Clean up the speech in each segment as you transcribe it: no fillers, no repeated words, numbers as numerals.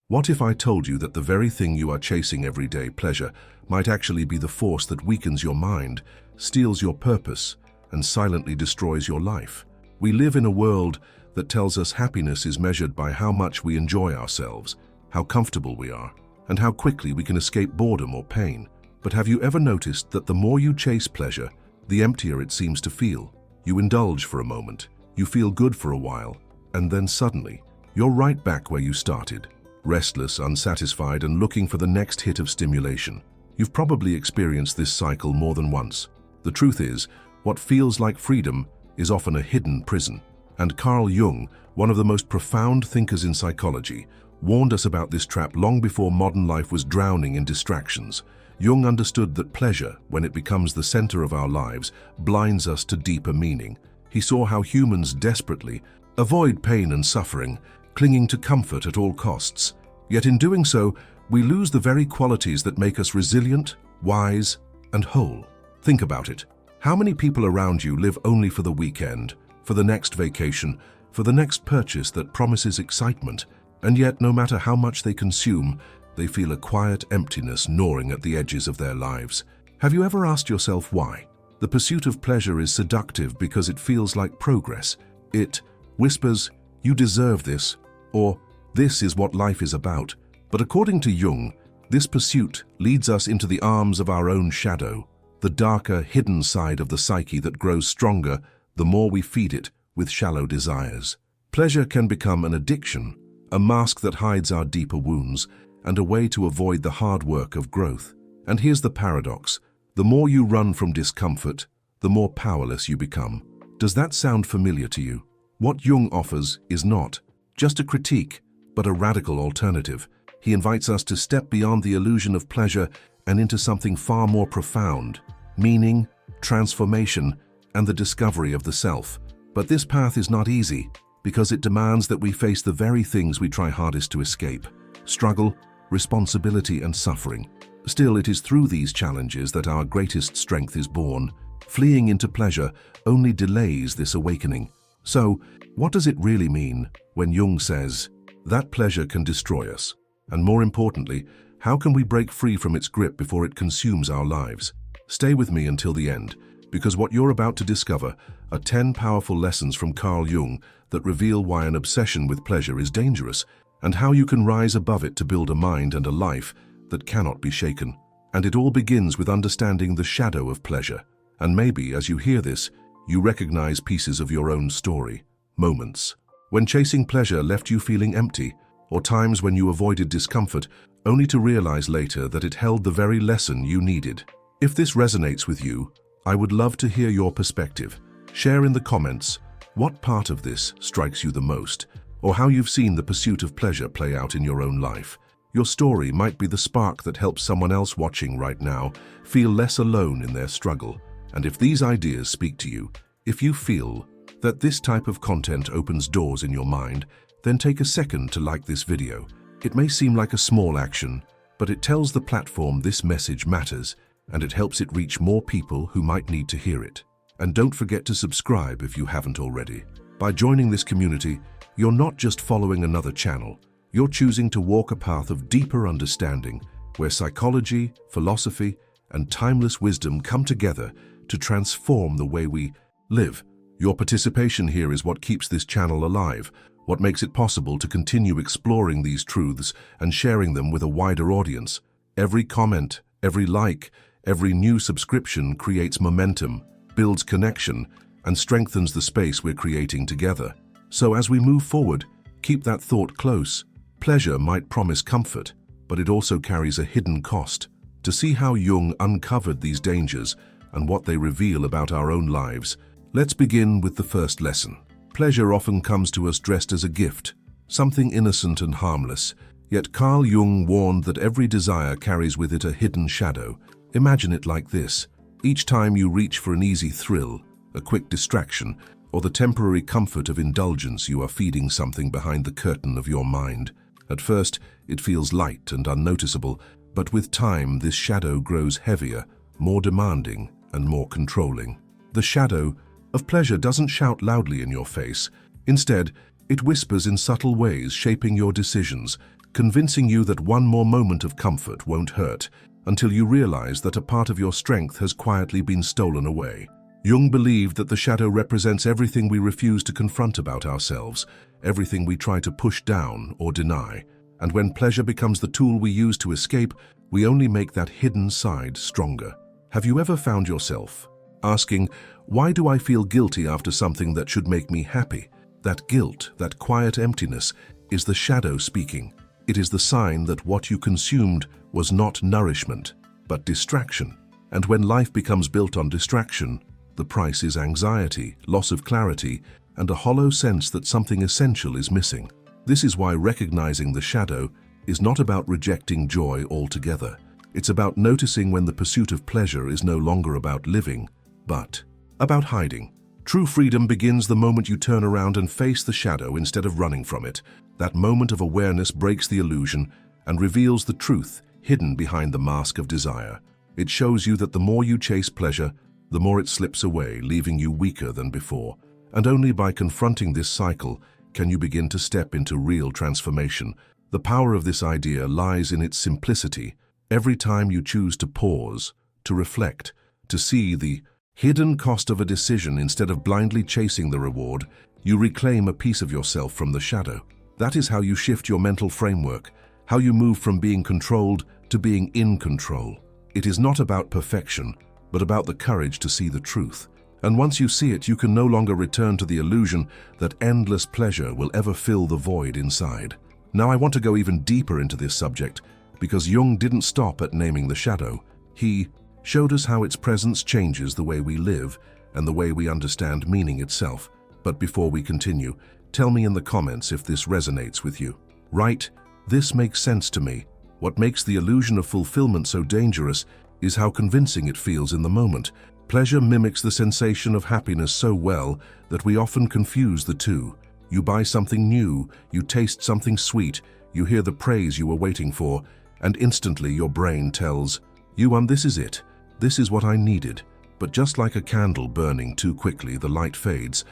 What if I told you that the very thing you are chasing every day, pleasure, might actually be the force that weakens your mind, steals your purpose, and silently destroys your life? We live in a world that tells us happiness is measured by how much we enjoy ourselves, how comfortable we are, and how quickly we can escape boredom or pain. But have you ever noticed that the more you chase pleasure, the emptier it seems to feel? You indulge for a moment, you feel good for a while, and then suddenly, you're right back where you started, restless, unsatisfied, and looking for the next hit of stimulation. You've probably experienced this cycle more than once. The truth is, what feels like freedom is often a hidden prison. And Carl Jung, one of the most profound thinkers in psychology, warned us about this trap long before modern life was drowning in distractions. Jung understood that pleasure, when it becomes the center of our lives, blinds us to deeper meaning. He saw how humans desperately avoid pain and suffering, clinging to comfort at all costs. Yet in doing so, we lose the very qualities that make us resilient, wise, and whole. Think about it. How many people around you live only for the weekend, for the next vacation, for the next purchase that promises excitement, and yet no matter how much they consume, they feel a quiet emptiness gnawing at the edges of their lives? Have you ever asked yourself why? The pursuit of pleasure is seductive because it feels like progress. It whispers, "You deserve this," or "This is what life is about." But according to Jung, this pursuit leads us into the arms of our own shadow, the darker, hidden side of the psyche that grows stronger the more we feed it with shallow desires. Pleasure can become an addiction, a mask that hides our deeper wounds, and a way to avoid the hard work of growth. And here's the paradox. The more you run from discomfort, the more powerless you become. Does that sound familiar to you? What Jung offers is not just a critique, but a radical alternative. He invites us to step beyond the illusion of pleasure and into something far more profound: meaning, transformation, and the discovery of the self. But this path is not easy, because it demands that we face the very things we try hardest to escape: struggle, responsibility, and suffering. Still, it is through these challenges that our greatest strength is born. Fleeing into pleasure only delays this awakening. So, what does it really mean when Jung says that pleasure can destroy us? And more importantly, how can we break free from its grip before it consumes our lives? Stay with me until the end, because what you're about to discover are 10 powerful lessons from Carl Jung that reveal why an obsession with pleasure is dangerous, and how you can rise above it to build a mind and a life that cannot be shaken. And it all begins with understanding the shadow of pleasure. And maybe, as you hear this, you recognize pieces of your own story, moments when chasing pleasure left you feeling empty, or times when you avoided discomfort only to realize later that it held the very lesson you needed. If this resonates with you, I would love to hear your perspective. Share in the comments what part of this strikes you the most, or how you've seen the pursuit of pleasure play out in your own life. Your story might be the spark that helps someone else watching right now feel less alone in their struggle. And if these ideas speak to you, if you feel that this type of content opens doors in your mind, then take a second to like this video. It may seem like a small action, but it tells the platform this message matters, and it helps it reach more people who might need to hear it. And don't forget to subscribe if you haven't already. By joining this community, you're not just following another channel, you're choosing to walk a path of deeper understanding, where psychology, philosophy, and timeless wisdom come together to transform the way we live. Your participation here is what keeps this channel alive, what makes it possible to continue exploring these truths and sharing them with a wider audience. Every comment, every like, every new subscription creates momentum, builds connection, and strengthens the space we're creating together. So as we move forward, keep that thought close. Pleasure might promise comfort, but it also carries a hidden cost. To see how Jung uncovered these dangers and what they reveal about our own lives, let's begin with the first lesson. Pleasure often comes to us dressed as a gift, something innocent and harmless. Yet Carl Jung warned that every desire carries with it a hidden shadow. Imagine it like this. Each time you reach for an easy thrill, a quick distraction, or the temporary comfort of indulgence, you are feeding something behind the curtain of your mind. At first, it feels light and unnoticeable, but with time, this shadow grows heavier, more demanding, and more controlling. The shadow of pleasure doesn't shout loudly in your face. Instead, it whispers in subtle ways, shaping your decisions, convincing you that one more moment of comfort won't hurt, until you realize that a part of your strength has quietly been stolen away. Jung believed that the shadow represents everything we refuse to confront about ourselves, everything we try to push down or deny. And when pleasure becomes the tool we use to escape, we only make that hidden side stronger. Have you ever found yourself asking, why do I feel guilty after something that should make me happy? That guilt, that quiet emptiness, is the shadow speaking. It is the sign that what you consumed was not nourishment, but distraction. And when life becomes built on distraction, the price is anxiety, loss of clarity, and a hollow sense that something essential is missing. This is why recognizing the shadow is not about rejecting joy altogether. It's about noticing when the pursuit of pleasure is no longer about living, but about hiding. True freedom begins the moment you turn around and face the shadow instead of running from it. That moment of awareness breaks the illusion and reveals the truth hidden behind the mask of desire. It shows you that the more you chase pleasure, the more it slips away, leaving you weaker than before. And only by confronting this cycle can you begin to step into real transformation. The power of this idea lies in its simplicity. Every time you choose to pause, to reflect, to see the hidden cost of a decision instead of blindly chasing the reward, you reclaim a piece of yourself from the shadow. That is how you shift your mental framework, how you move from being controlled to being in control. It is not about perfection, but about the courage to see the truth. And once you see it, you can no longer return to the illusion that endless pleasure will ever fill the void inside. Now I want to go even deeper into this subject, because Jung didn't stop at naming the shadow. He showed us how its presence changes the way we live and the way we understand meaning itself. But before we continue, tell me in the comments if this resonates with you. Write, "This makes sense to me." What makes the illusion of fulfillment so dangerous is how convincing it feels in the moment. Pleasure mimics the sensation of happiness so well that we often confuse the two. You buy something new, you taste something sweet, you hear the praise you were waiting for, and instantly your brain tells you, this is it. This is what I needed. But just like a candle burning too quickly, the light fades,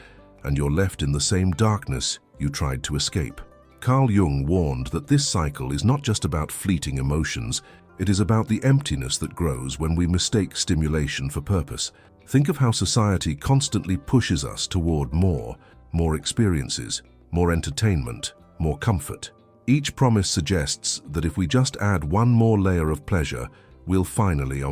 and you're left in the same darkness you tried to escape. Carl Jung warned that this cycle is not just about fleeting emotions, it is about the emptiness that grows when we mistake stimulation for purpose. Think of how society constantly pushes us toward more experiences, more entertainment, more comfort. Each promise suggests that if we just add one more layer of pleasure, we'll finally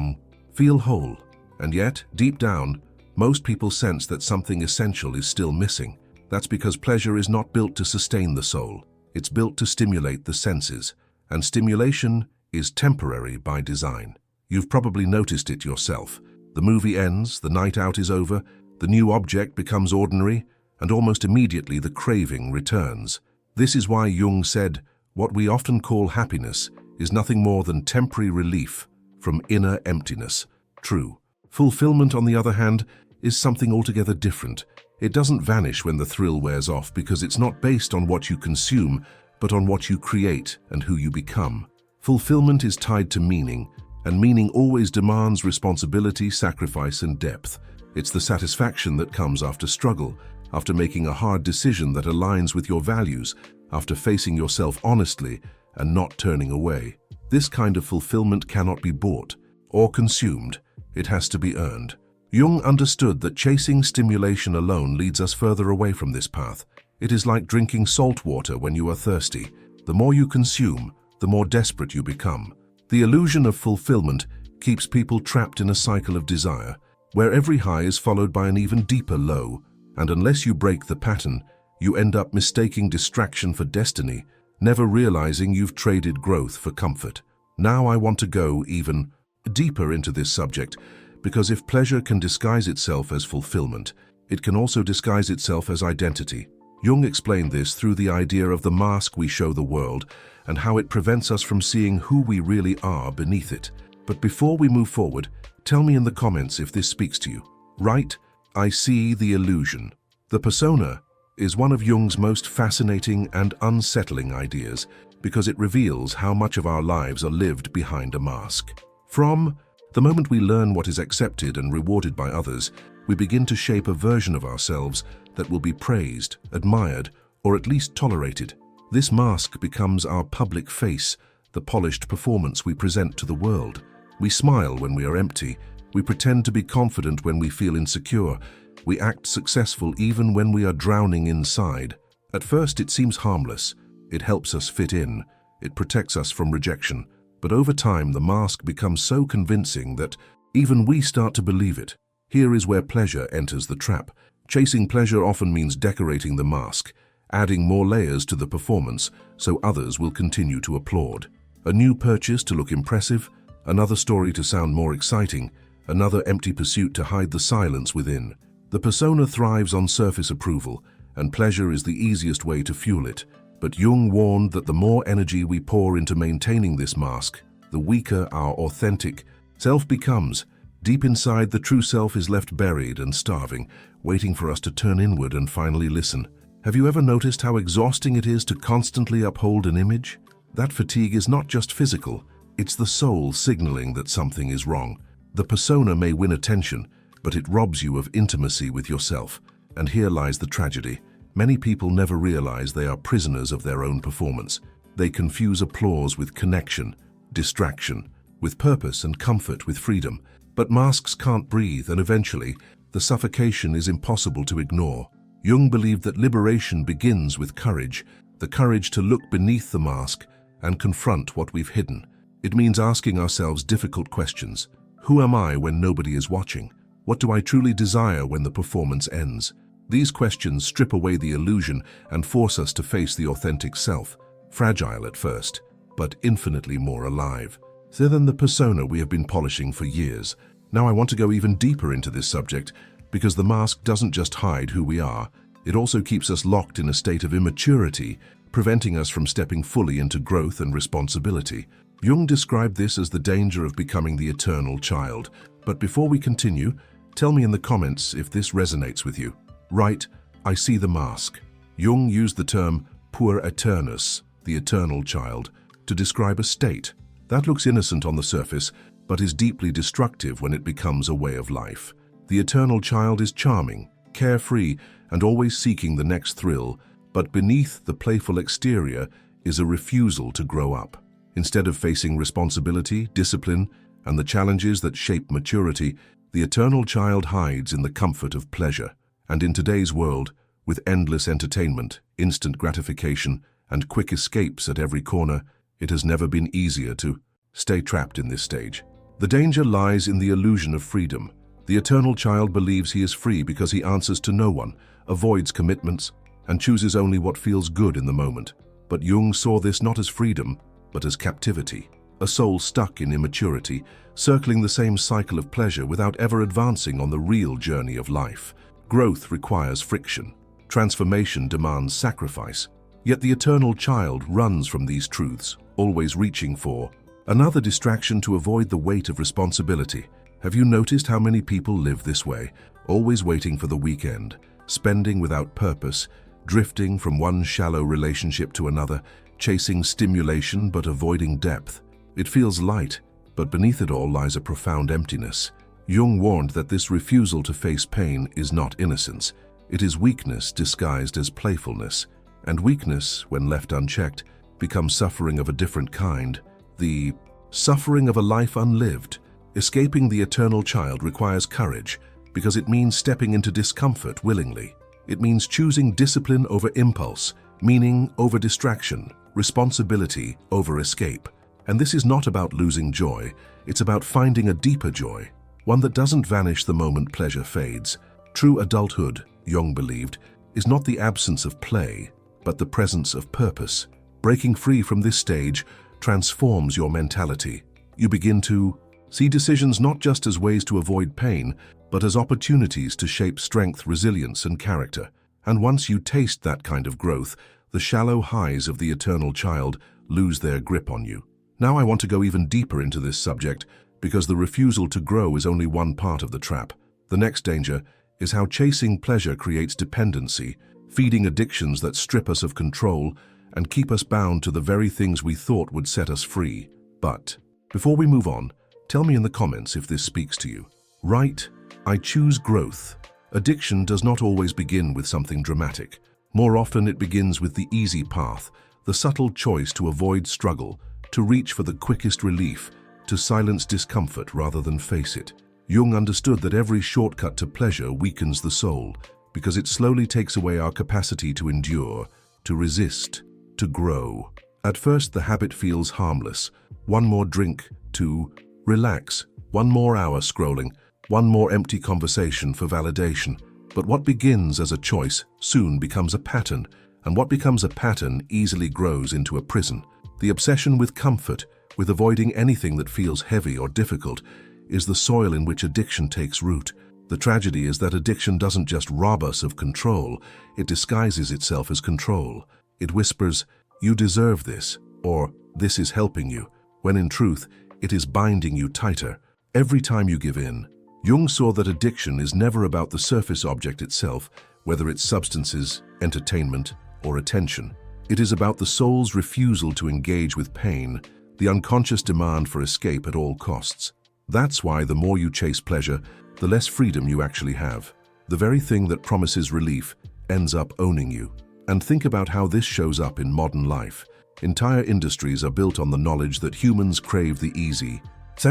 feel whole. And yet, deep down, most people sense that something essential is still missing. That's because pleasure is not built to sustain the soul. It's built to stimulate the senses. And stimulation is temporary by design. You've probably noticed it yourself. The movie ends, the night out is over, the new object becomes ordinary, and almost immediately the craving returns. This is why Jung said, what we often call happiness is nothing more than temporary relief from inner emptiness. True. Fulfillment, on the other hand, is something altogether different. It doesn't vanish when the thrill wears off because it's not based on what you consume, but on what you create and who you become. Fulfillment is tied to meaning, and meaning always demands responsibility, sacrifice, and depth. It's the satisfaction that comes after struggle, after making a hard decision that aligns with your values, after facing yourself honestly and not turning away. This kind of fulfillment cannot be bought or consumed. It has to be earned. Jung understood that chasing stimulation alone leads us further away from this path. It is like drinking salt water when you are thirsty. The more you consume, the more desperate you become. The illusion of fulfillment keeps people trapped in a cycle of desire, where every high is followed by an even deeper low, and unless you break the pattern, you end up mistaking distraction for destiny, never realizing you've traded growth for comfort. Now I want to go even deeper into this subject, because if pleasure can disguise itself as fulfillment, it can also disguise itself as identity. Jung explained this through the idea of the mask we show the world and how it prevents us from seeing who we really are beneath it. But before we move forward, tell me in the comments if this speaks to you. Write, "I see the illusion." The persona is one of Jung's most fascinating and unsettling ideas because it reveals how much of our lives are lived behind a mask. From the moment we learn what is accepted and rewarded by others, we begin to shape a version of ourselves that will be praised, admired, or at least tolerated. This mask becomes our public face, the polished performance we present to the world. We smile when we are empty. We pretend to be confident when we feel insecure. We act successful even when we are drowning inside. At first, it seems harmless. It helps us fit in. It protects us from rejection. But over time, the mask becomes so convincing that even we start to believe it. Here is where pleasure enters the trap. Chasing pleasure often means decorating the mask, adding more layers to the performance so others will continue to applaud. A new purchase to look impressive, another story to sound more exciting, another empty pursuit to hide the silence within. The persona thrives on surface approval, and pleasure is the easiest way to fuel it. But Jung warned that the more energy we pour into maintaining this mask, the weaker our authentic self becomes. Deep inside, the true self is left buried and starving, waiting for us to turn inward and finally listen. Have you ever noticed how exhausting it is to constantly uphold an image? That fatigue is not just physical, it's the soul signaling that something is wrong. The persona may win attention, but it robs you of intimacy with yourself. And here lies the tragedy. Many people never realize they are prisoners of their own performance. They confuse applause with connection, distraction with purpose, and comfort with freedom. But masks can't breathe, and eventually, the suffocation is impossible to ignore. Jung believed that liberation begins with courage, the courage to look beneath the mask and confront what we've hidden. It means asking ourselves difficult questions. Who am I when nobody is watching? What do I truly desire when the performance ends? These questions strip away the illusion and force us to face the authentic self, fragile at first, but infinitely more alive. Than the persona we have been polishing for years. Now I want to go even deeper into this subject, because the mask doesn't just hide who we are, it also keeps us locked in a state of immaturity, preventing us from stepping fully into growth and responsibility. Jung described this as the danger of becoming the eternal child. But before we continue, tell me in the comments if this resonates with you. Write, I see the mask. Jung used the term puer aeternus, the eternal child, to describe a state that looks innocent on the surface, but is deeply destructive when it becomes a way of life. The eternal child is charming, carefree, and always seeking the next thrill, but beneath the playful exterior is a refusal to grow up. Instead of facing responsibility, discipline, and the challenges that shape maturity, the eternal child hides in the comfort of pleasure. And in today's world, with endless entertainment, instant gratification, and quick escapes at every corner, it has never been easier to stay trapped in this stage. The danger lies in the illusion of freedom. The eternal child believes he is free because he answers to no one, avoids commitments, and chooses only what feels good in the moment. But Jung saw this not as freedom, but as captivity. A soul stuck in immaturity, circling the same cycle of pleasure without ever advancing on the real journey of life. Growth requires friction. Transformation demands sacrifice. Yet the eternal child runs from these truths, always reaching for another distraction to avoid the weight of responsibility. Have you noticed how many people live this way, always waiting for the weekend, spending without purpose, drifting from one shallow relationship to another, chasing stimulation but avoiding depth? It feels light, but beneath it all lies a profound emptiness. Jung warned that this refusal to face pain is not innocence. It is weakness disguised as playfulness. And weakness, when left unchecked, becomes suffering of a different kind. The suffering of a life unlived. Escaping the eternal child requires courage, because it means stepping into discomfort willingly. It means choosing discipline over impulse, meaning over distraction, responsibility over escape. And this is not about losing joy, it's about finding a deeper joy, one that doesn't vanish the moment pleasure fades. True adulthood, Jung believed, is not the absence of play, but the presence of purpose. Breaking free from this stage transforms your mentality. You begin to see decisions not just as ways to avoid pain, but as opportunities to shape strength, resilience, and character. And once you taste that kind of growth, the shallow highs of the eternal child lose their grip on you. Now I want to go even deeper into this subject, because the refusal to grow is only one part of the trap. The next danger is how chasing pleasure creates dependency, feeding addictions that strip us of control and keep us bound to the very things we thought would set us free. But before we move on, tell me in the comments if this speaks to you. Write, I choose growth. Addiction does not always begin with something dramatic. More often it begins with the easy path, the subtle choice to avoid struggle, to reach for the quickest relief, to silence discomfort rather than face it. Jung understood that every shortcut to pleasure weakens the soul, because it slowly takes away our capacity to endure, to resist, to grow. At first, the habit feels harmless. One more drink, to relax, one more hour scrolling, one more empty conversation for validation. But what begins as a choice soon becomes a pattern, and what becomes a pattern easily grows into a prison. The obsession with comfort, with avoiding anything that feels heavy or difficult, is the soil in which addiction takes root. The tragedy is that addiction doesn't just rob us of control, it disguises itself as control. It whispers, "You deserve this," or "This is helping you," when in truth, it is binding you tighter. Every time you give in. Jung saw that addiction is never about the surface object itself, whether it's substances, entertainment, or attention. It is about the soul's refusal to engage with pain, the unconscious demand for escape at all costs. That's why the more you chase pleasure, the less freedom you actually have. The very thing that promises relief ends up owning you. And think about how this shows up in modern life. Entire industries are built on the knowledge that humans crave the easy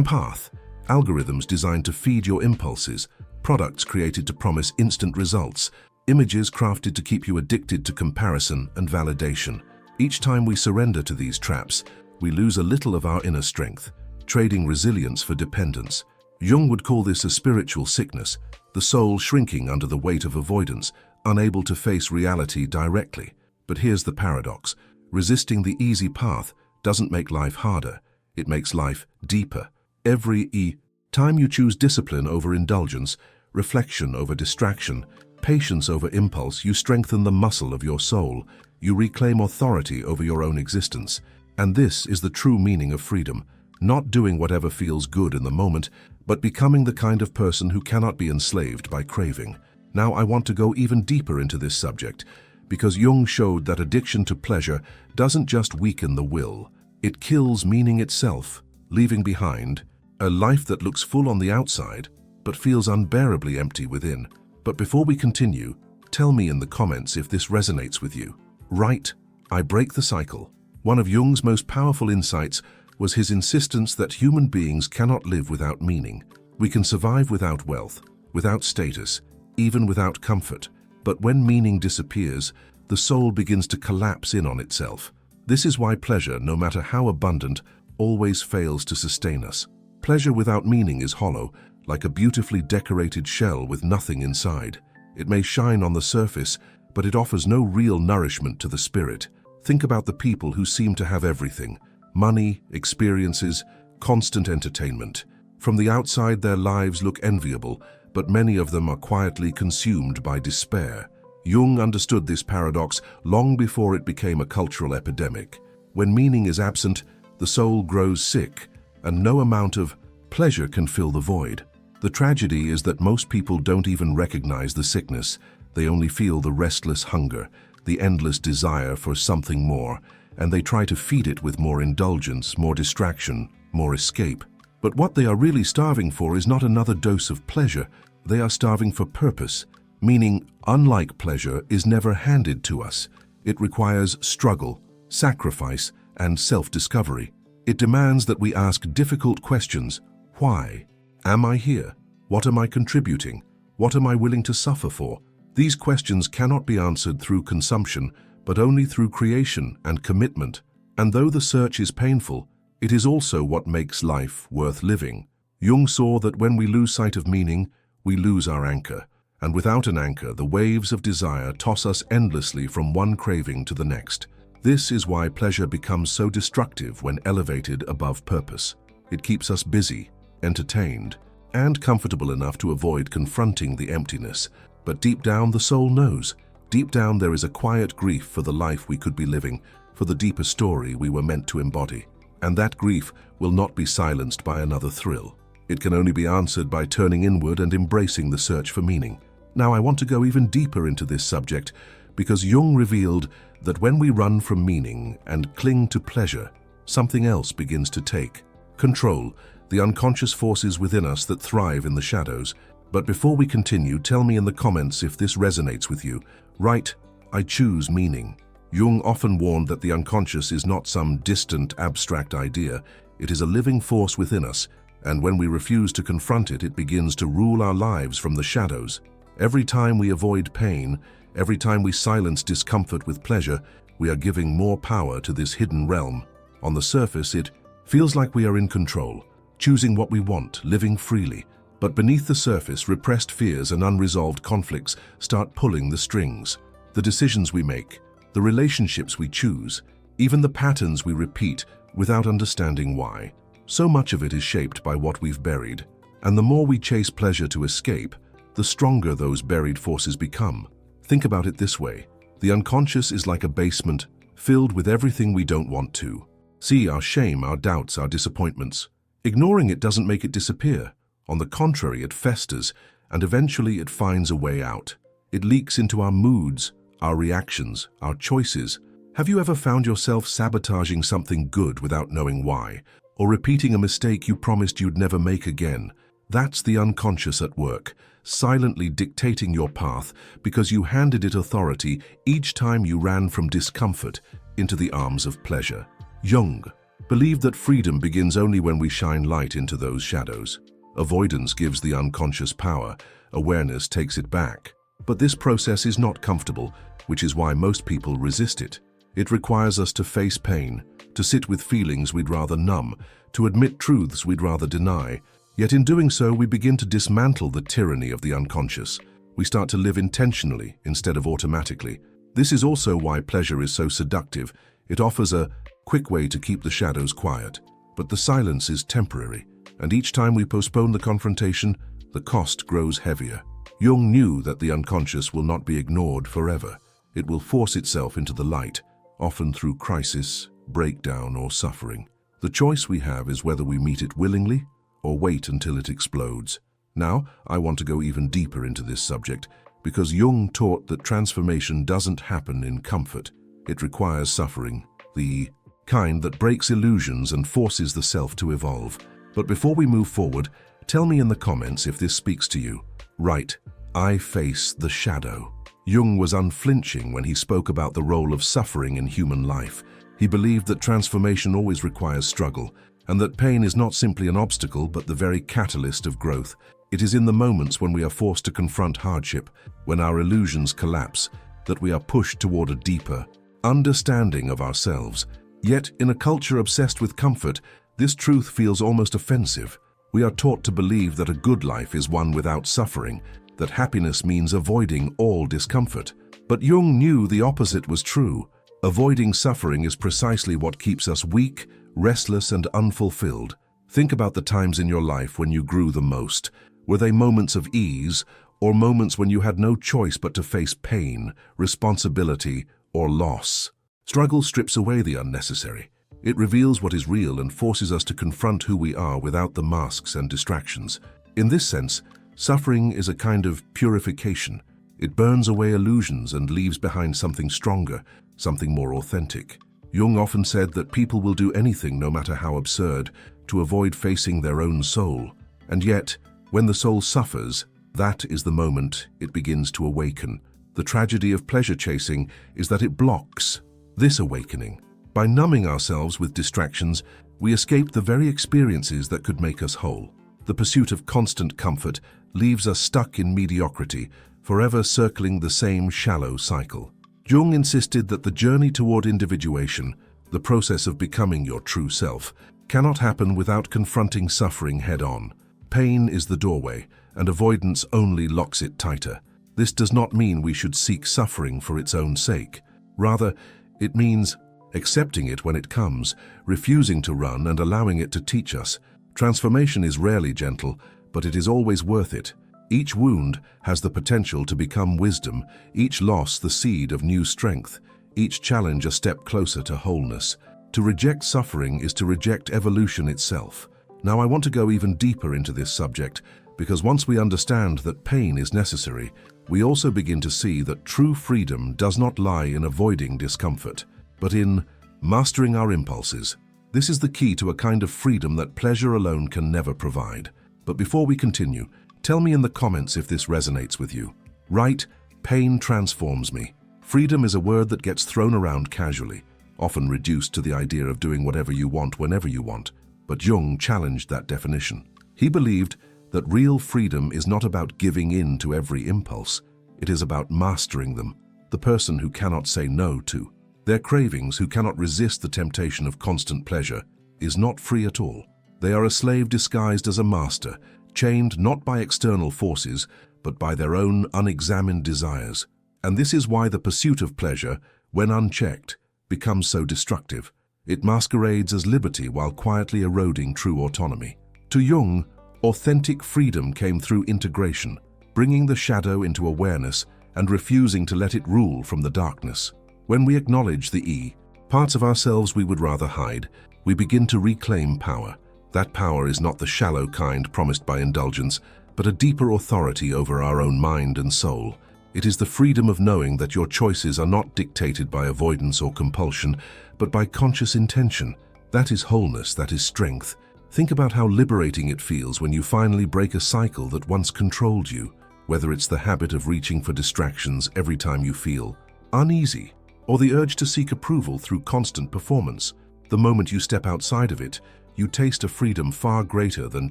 path. Algorithms designed to feed your impulses, products created to promise instant results, images crafted to keep you addicted to comparison and validation. Each time we surrender to these traps, we lose a little of our inner strength, trading resilience for dependence. Jung would call this a spiritual sickness, the soul shrinking under the weight of avoidance, unable to face reality directly. But here's the paradox. Resisting the easy path doesn't make life harder, it makes life deeper. Every time you choose discipline over indulgence, reflection over distraction, patience over impulse, you strengthen the muscle of your soul. You reclaim authority over your own existence. And this is the true meaning of freedom. Not doing whatever feels good in the moment, but becoming the kind of person who cannot be enslaved by craving. Now I want to go even deeper into this subject, because Jung showed that addiction to pleasure doesn't just weaken the will, it kills meaning itself, leaving behind a life that looks full on the outside, but feels unbearably empty within. But before we continue, tell me in the comments if this resonates with you. Right, I break the cycle. One of Jung's most powerful insights was his insistence that human beings cannot live without meaning. We can survive without wealth, without status, even without comfort. But when meaning disappears, the soul begins to collapse in on itself. This is why pleasure, no matter how abundant, always fails to sustain us. Pleasure without meaning is hollow, like a beautifully decorated shell with nothing inside. It may shine on the surface, but it offers no real nourishment to the spirit. Think about the people who seem to have everything: money, experiences, constant entertainment. From the outside, their lives look enviable, but many of them are quietly consumed by despair. Jung understood this paradox long before it became a cultural epidemic. When meaning is absent, the soul grows sick, and no amount of pleasure can fill the void. The tragedy is that most people don't even recognize the sickness. They only feel the restless hunger, the endless desire for something more, and they try to feed it with more indulgence, more distraction, more escape. But what they are really starving for is not another dose of pleasure. They are starving for purpose. Meaning, unlike pleasure, is never handed to us. It requires struggle, sacrifice, and self-discovery. It demands that we ask difficult questions. Why? Am I here? What am I contributing? What am I willing to suffer for? These questions cannot be answered through consumption, but only through creation and commitment. And though the search is painful, it is also what makes life worth living. Jung saw that when we lose sight of meaning, we lose our anchor. And without an anchor, the waves of desire toss us endlessly from one craving to the next. This is why pleasure becomes so destructive when elevated above purpose. It keeps us busy, entertained, and comfortable enough to avoid confronting the emptiness. But deep down, the soul knows. Deep down, there is a quiet grief for the life we could be living, for the deeper story we were meant to embody. And that grief will not be silenced by another thrill. It can only be answered by turning inward and embracing the search for meaning. Now, I want to go even deeper into this subject, because Jung revealed that when we run from meaning and cling to pleasure, something else begins to take control, the unconscious forces within us that thrive in the shadows. But before we continue, tell me in the comments if this resonates with you. Right, I choose meaning. Jung often warned that the unconscious is not some distant, abstract idea. It is a living force within us, and when we refuse to confront it, it begins to rule our lives from the shadows. Every time we avoid pain, every time we silence discomfort with pleasure, we are giving more power to this hidden realm. On the surface, it feels like we are in control, choosing what we want, living freely. But beneath the surface, repressed fears and unresolved conflicts start pulling the strings. The decisions we make, the relationships we choose, even the patterns we repeat without understanding why. So much of it is shaped by what we've buried. And the more we chase pleasure to escape, the stronger those buried forces become. Think about it this way. The unconscious is like a basement filled with everything we don't want to. See, our shame, our doubts, our disappointments. Ignoring it doesn't make it disappear. On the contrary, it festers, and eventually it finds a way out. It leaks into our moods, our reactions, our choices. Have you ever found yourself sabotaging something good without knowing why, or repeating a mistake you promised you'd never make again? That's the unconscious at work, silently dictating your path because you handed it authority each time you ran from discomfort into the arms of pleasure. Jung believed that freedom begins only when we shine light into those shadows. Avoidance gives the unconscious power, awareness takes it back. But this process is not comfortable, which is why most people resist it. It requires us to face pain, to sit with feelings we'd rather numb, to admit truths we'd rather deny. Yet in doing so, we begin to dismantle the tyranny of the unconscious. We start to live intentionally instead of automatically. This is also why pleasure is so seductive. It offers a quick way to keep the shadows quiet. But the silence is temporary, and each time we postpone the confrontation, the cost grows heavier. Jung knew that the unconscious will not be ignored forever. It will force itself into the light, often through crisis, breakdown, or suffering. The choice we have is whether we meet it willingly or wait until it explodes. Now, I want to go even deeper into this subject because Jung taught that transformation doesn't happen in comfort. It requires suffering, the kind that breaks illusions and forces the self to evolve. But before we move forward, tell me in the comments if this speaks to you. Write, "I face the shadow." Jung was unflinching when he spoke about the role of suffering in human life. He believed that transformation always requires struggle, and that pain is not simply an obstacle but the very catalyst of growth. It is in the moments when we are forced to confront hardship, when our illusions collapse, that we are pushed toward a deeper understanding of ourselves. Yet, in a culture obsessed with comfort, this truth feels almost offensive. We are taught to believe that a good life is one without suffering, that happiness means avoiding all discomfort. But Jung knew the opposite was true. Avoiding suffering is precisely what keeps us weak, restless, and unfulfilled. Think about the times in your life when you grew the most. Were they moments of ease, or moments when you had no choice but to face pain, responsibility, or loss? Struggle strips away the unnecessary. It reveals what is real and forces us to confront who we are without the masks and distractions. In this sense, suffering is a kind of purification. It burns away illusions and leaves behind something stronger, something more authentic. Jung often said that people will do anything, no matter how absurd, to avoid facing their own soul. And yet, when the soul suffers, that is the moment it begins to awaken. The tragedy of pleasure chasing is that it blocks this awakening. By numbing ourselves with distractions, we escape the very experiences that could make us whole. The pursuit of constant comfort leaves us stuck in mediocrity, forever circling the same shallow cycle. Jung insisted that the journey toward individuation, the process of becoming your true self, cannot happen without confronting suffering head-on. Pain is the doorway, and avoidance only locks it tighter. This does not mean we should seek suffering for its own sake. Rather, it means accepting it when it comes, refusing to run and allowing it to teach us. Transformation is rarely gentle, but it is always worth it. Each wound has the potential to become wisdom, each loss the seed of new strength, each challenge a step closer to wholeness. To reject suffering is to reject evolution itself. Now I want to go even deeper into this subject, because once we understand that pain is necessary, we also begin to see that true freedom does not lie in avoiding discomfort, but in mastering our impulses. This is the key to a kind of freedom that pleasure alone can never provide. But before we continue, tell me in the comments if this resonates with you. Write, "Pain transforms me." Freedom is a word that gets thrown around casually, often reduced to the idea of doing whatever you want whenever you want. But Jung challenged that definition. He believed that real freedom is not about giving in to every impulse. It is about mastering them. The person who cannot say no to their cravings, who cannot resist the temptation of constant pleasure, is not free at all. They are a slave disguised as a master, chained not by external forces, but by their own unexamined desires. And this is why the pursuit of pleasure, when unchecked, becomes so destructive. It masquerades as liberty while quietly eroding true autonomy. To Jung, authentic freedom came through integration, bringing the shadow into awareness and refusing to let it rule from the darkness. When we acknowledge the parts of ourselves we would rather hide, we begin to reclaim power. That power is not the shallow kind promised by indulgence, but a deeper authority over our own mind and soul. It is the freedom of knowing that your choices are not dictated by avoidance or compulsion, but by conscious intention. That is wholeness, that is strength. Think about how liberating it feels when you finally break a cycle that once controlled you, whether it's the habit of reaching for distractions every time you feel uneasy, or the urge to seek approval through constant performance. The moment you step outside of it, you taste a freedom far greater than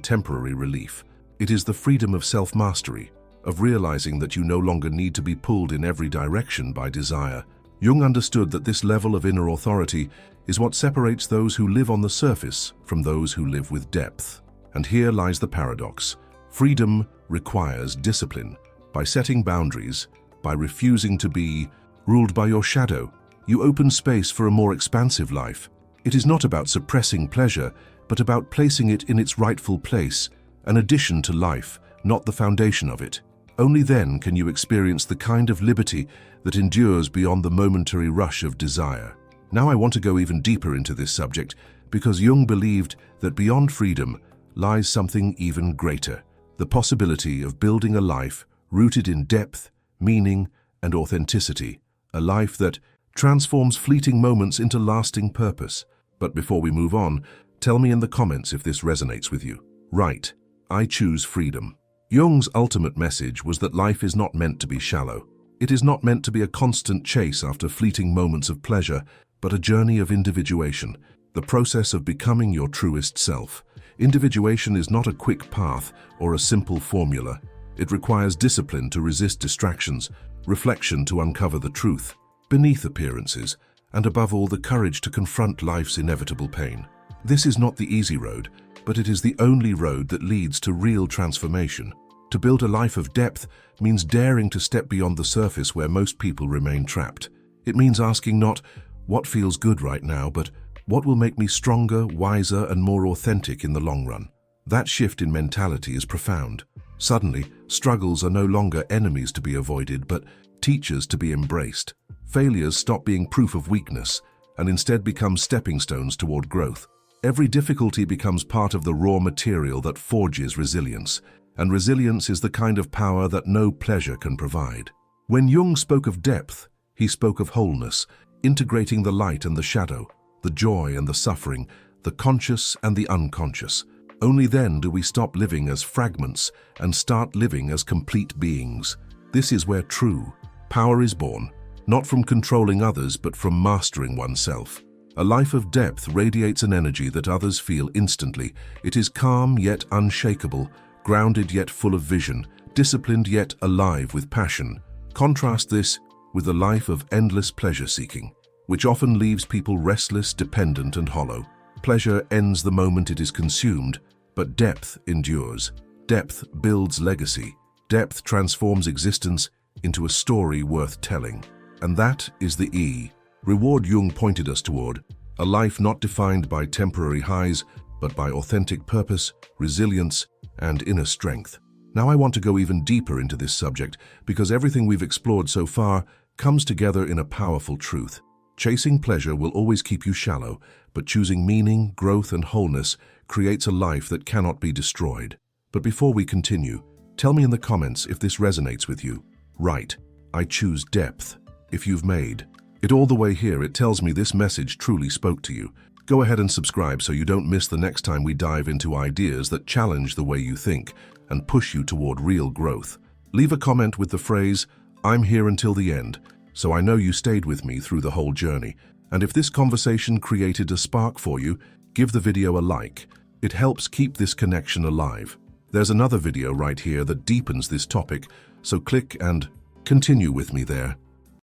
temporary relief. It is the freedom of self-mastery, of realizing that you no longer need to be pulled in every direction by desire. Jung understood that this level of inner authority is what separates those who live on the surface from those who live with depth. And here lies the paradox. Freedom requires discipline. By setting boundaries, by refusing to be ruled by your shadow, you open space for a more expansive life. It is not about suppressing pleasure, but about placing it in its rightful place, an addition to life, not the foundation of it. Only then can you experience the kind of liberty that endures beyond the momentary rush of desire. Now I want to go even deeper into this subject because Jung believed that beyond freedom lies something even greater, the possibility of building a life rooted in depth, meaning, and authenticity, a life that transforms fleeting moments into lasting purpose. But before we move on, tell me in the comments if this resonates with you. Right, I choose freedom. Jung's ultimate message was that life is not meant to be shallow. It is not meant to be a constant chase after fleeting moments of pleasure, but a journey of individuation, the process of becoming your truest self. Individuation is not a quick path or a simple formula. It requires discipline to resist distractions, reflection to uncover the truth beneath appearances, and above all, the courage to confront life's inevitable pain. This is not the easy road, but it is the only road that leads to real transformation. To build a life of depth means daring to step beyond the surface where most people remain trapped. It means asking not, what feels good right now, but what will make me stronger, wiser, and more authentic in the long run? That shift in mentality is profound. Suddenly, struggles are no longer enemies to be avoided, but teachers to be embraced. Failures stop being proof of weakness and instead become stepping stones toward growth. Every difficulty becomes part of the raw material that forges resilience, and resilience is the kind of power that no pleasure can provide. When Jung spoke of depth, he spoke of wholeness, integrating the light and the shadow, the joy and the suffering, the conscious and the unconscious. Only then do we stop living as fragments and start living as complete beings. This is where true power is born, not from controlling others, but from mastering oneself. A life of depth radiates an energy that others feel instantly. It is calm yet unshakable, grounded yet full of vision, disciplined yet alive with passion. Contrast this with a life of endless pleasure-seeking, which often leaves people restless, dependent, and hollow. Pleasure ends the moment it is consumed, but depth endures. Depth builds legacy. Depth transforms existence into a story worth telling. And that is the reward Jung pointed us toward, a life not defined by temporary highs, but by authentic purpose, resilience, and inner strength. Now I want to go even deeper into this subject because everything we've explored so far comes together in a powerful truth. Chasing pleasure will always keep you shallow, but choosing meaning, growth, and wholeness creates a life that cannot be destroyed. But before we continue, tell me in the comments if this resonates with you. Right, I choose depth. If you've made it all the way here, it tells me this message truly spoke to you. Go ahead and subscribe so you don't miss the next time we dive into ideas that challenge the way you think and push you toward real growth. Leave a comment with the phrase, "I'm here until the end," so I know you stayed with me through the whole journey. And if this conversation created a spark for you, give the video a like. It helps keep this connection alive. There's another video right here that deepens this topic, so click and continue with me there.